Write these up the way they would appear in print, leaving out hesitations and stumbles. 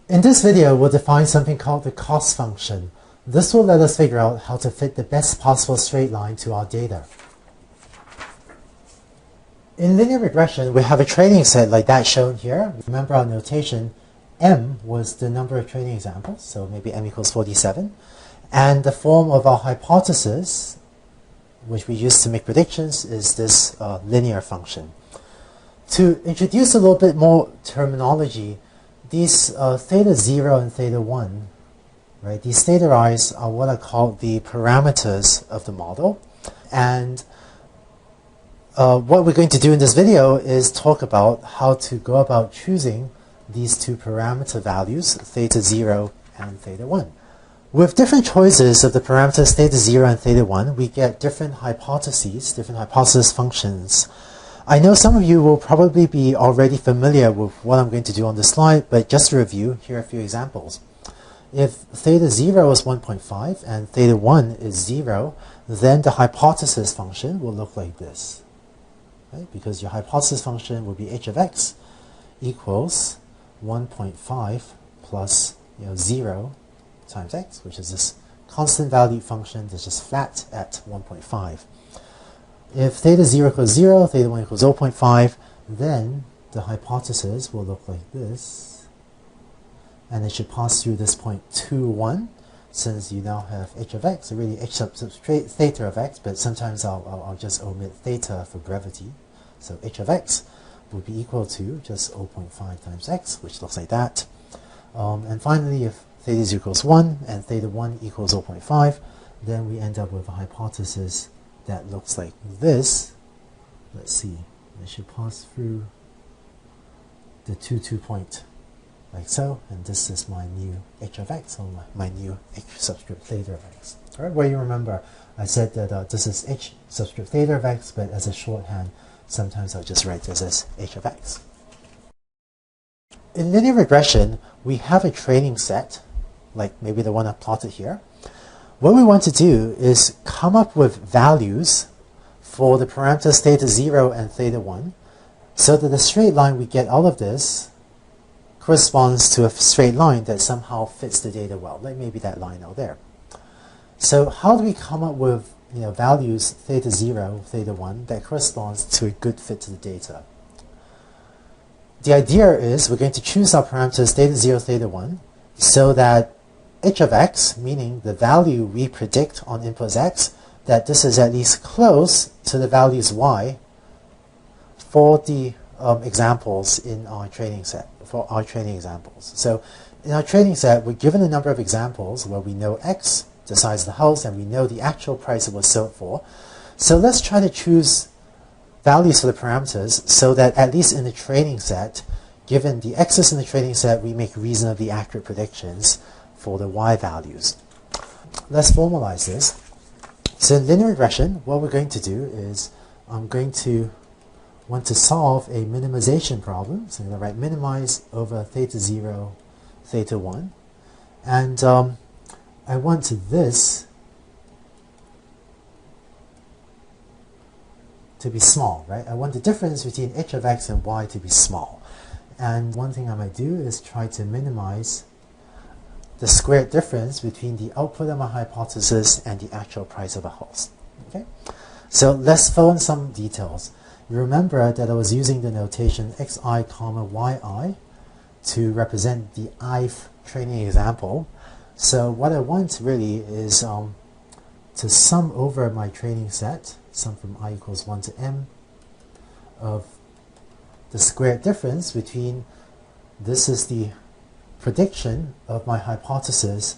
In this video, we'll define something called the cost function. This will let us figure out how to fit the best possible straight line to our data. In linear regression, we have a training set like that shown here. Remember our notation, m was the number of training examples, so maybe m equals 47. And the form of our hypothesis, which we use to make predictions, is this linear function. To introduce a little bit more terminology, these theta 0 and theta 1, right, these theta i's are what are called the parameters of the model. And what we're going to do in this video is talk about how to go about choosing these two parameter values, theta 0 and theta 1. With different choices of the parameters theta 0 and theta 1, we get different hypotheses, different hypothesis functions. I know some of you will probably be already familiar with what I'm going to do on this slide, but just to review, here are a few examples. If theta 0 is 1.5 and theta 1 is 0, then the hypothesis function will look like this. Right? Because your hypothesis function will be h of x equals 1.5 plus 0 times x, which is this constant value function that's just flat at 1.5. If theta 0 equals 0, theta 1 equals 0.5, then the hypothesis will look like this. And it should pass through this point 2, 1, since you now have h of x, so really h substrate theta of x, but sometimes I'll just omit theta for brevity. So h of x would be equal to just 0.5 times x, which looks like that. And finally, if theta 0 equals 1 and theta 1 equals 0.5, then we end up with a hypothesis that looks like this. Let's see, it should pass through the 2 point like so, and this is my new h of x, or my new h subscript theta of x. All right, well, you remember I said that this is h subscript theta of x, but as a shorthand, sometimes I'll just write this as h of x. In linear regression, we have a training set, like maybe the one I plotted here. What we want to do is come up with values for the parameters theta 0 and theta 1, so that the straight line we get out of this corresponds to a straight line that somehow fits the data well, like maybe that line out there. So how do we come up with values theta 0, theta 1 that corresponds to a good fit to the data? The idea is we're going to choose our parameters theta 0, theta 1 so that h of x, meaning the value we predict on inputs x, that this is at least close to the values y for the examples in our training set, for our training examples. So in our training set, we're given a number of examples where we know x, the size of the house, and we know the actual price it was sold for. So let's try to choose values for the parameters so that at least in the training set, given the x's in the training set, we make reasonably accurate predictions for the y values. Let's formalize this. So in linear regression, what we're going to do is I'm going to want to solve a minimization problem. So I'm going to write minimize over theta 0, theta 1. And I want this to be small, right? I want the difference between h of x and y to be small. And one thing I might do is try to minimize the squared difference between the output of my hypothesis and the actual price of a house. Okay? So let's fill in some details. You remember that I was using the notation xi comma yi to represent the ith training example. So what I want really is to sum over my training set, sum from I equals 1 to m, of the squared difference between, this is the prediction of my hypothesis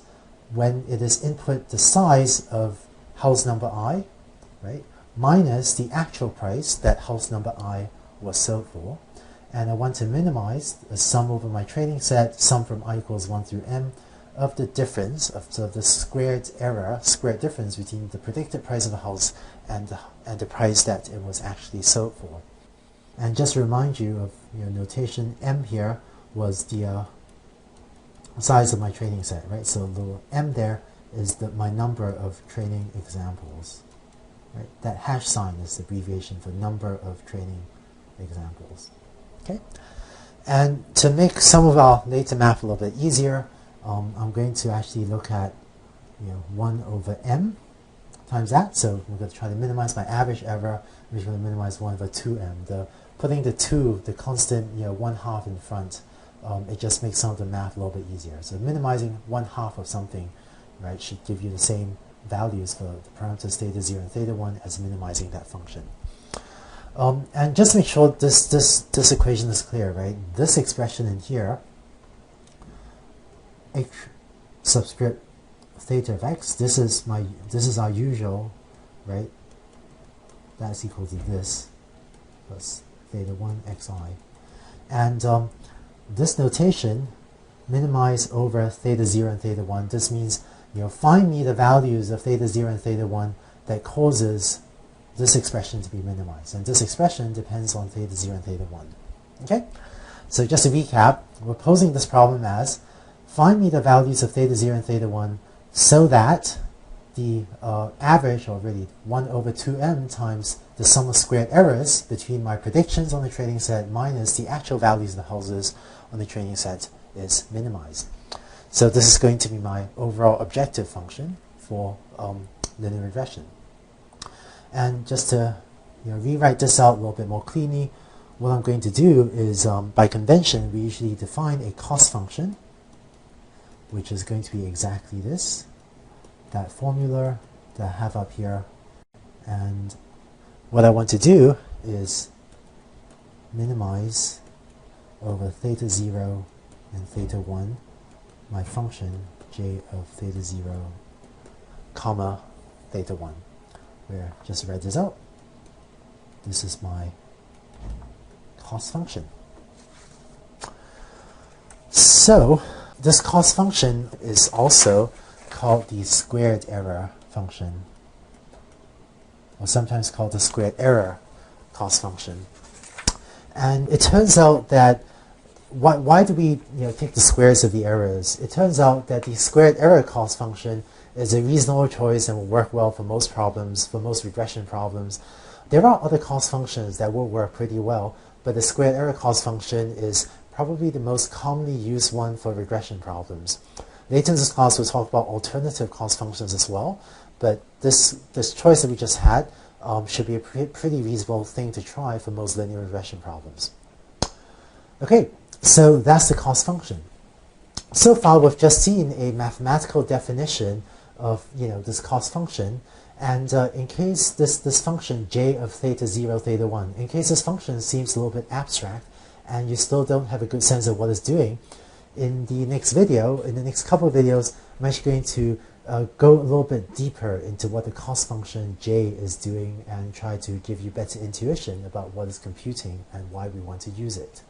when it is input the size of house number I, right, minus the actual price that house number I was sold for. And I want to minimize the sum over my training set, sum from I equals 1 through m, of the difference, of the squared error, squared difference between the predicted price of the house and the price that it was actually sold for. And just to remind you of your notation, m here was the size of my training set, right? So the m there is my number of training examples, right? That hash sign is the abbreviation for number of training examples. Okay, And to make some of our later math a little bit easier, I'm going to actually look at 1 over m times that. So we're going to try to minimize my average error, which is going to minimize 1 over 2m. Putting the 2, the constant 1/2 in front, it just makes some of the math a little bit easier. So minimizing 1/2 of something, right, should give you the same values for the parameters theta 0 and theta 1 as minimizing that function. And just make sure this equation is clear, right? This expression in here, h subscript theta of x, this is our usual, right? That's equal to this plus theta 1 xi. And this notation, minimize over theta 0 and theta 1, this means find me the values of theta 0 and theta 1 that causes this expression to be minimized. And this expression depends on theta 0 and theta 1. Okay? So just to recap, we're posing this problem as, find me the values of theta 0 and theta 1 so that the average, or really 1 over 2m times the sum of squared errors between my predictions on the training set minus the actual values of the houses on the training set is minimized. So this is going to be my overall objective function for linear regression. And just to rewrite this out a little bit more cleanly, what I'm going to do is, by convention, we usually define a cost function, which is going to be exactly this, that formula that I have up here. And what I want to do is minimize over theta 0 and theta 1 my function j of theta 0 comma theta 1, where just write this out. This is my cost function. So this cost function is also called the squared error function, or sometimes called the squared error cost function. And it turns out that why do we take the squares of the errors? It turns out that the squared error cost function is a reasonable choice and will work well for most problems, for most regression problems. There are other cost functions that will work pretty well, but the squared error cost function is probably the most commonly used one for regression problems. Later in this class we'll talk about alternative cost functions as well, but this choice that we just had should be a pretty reasonable thing to try for most linear regression problems. Okay, so that's the cost function. So far we've just seen a mathematical definition of this cost function, and in case this function j of theta 0 theta 1, in case this function seems a little bit abstract and you still don't have a good sense of what it's doing, in the next video, in the next couple of videos, I'm actually going to go a little bit deeper into what the cost function j is doing and try to give you better intuition about what it's computing and why we want to use it.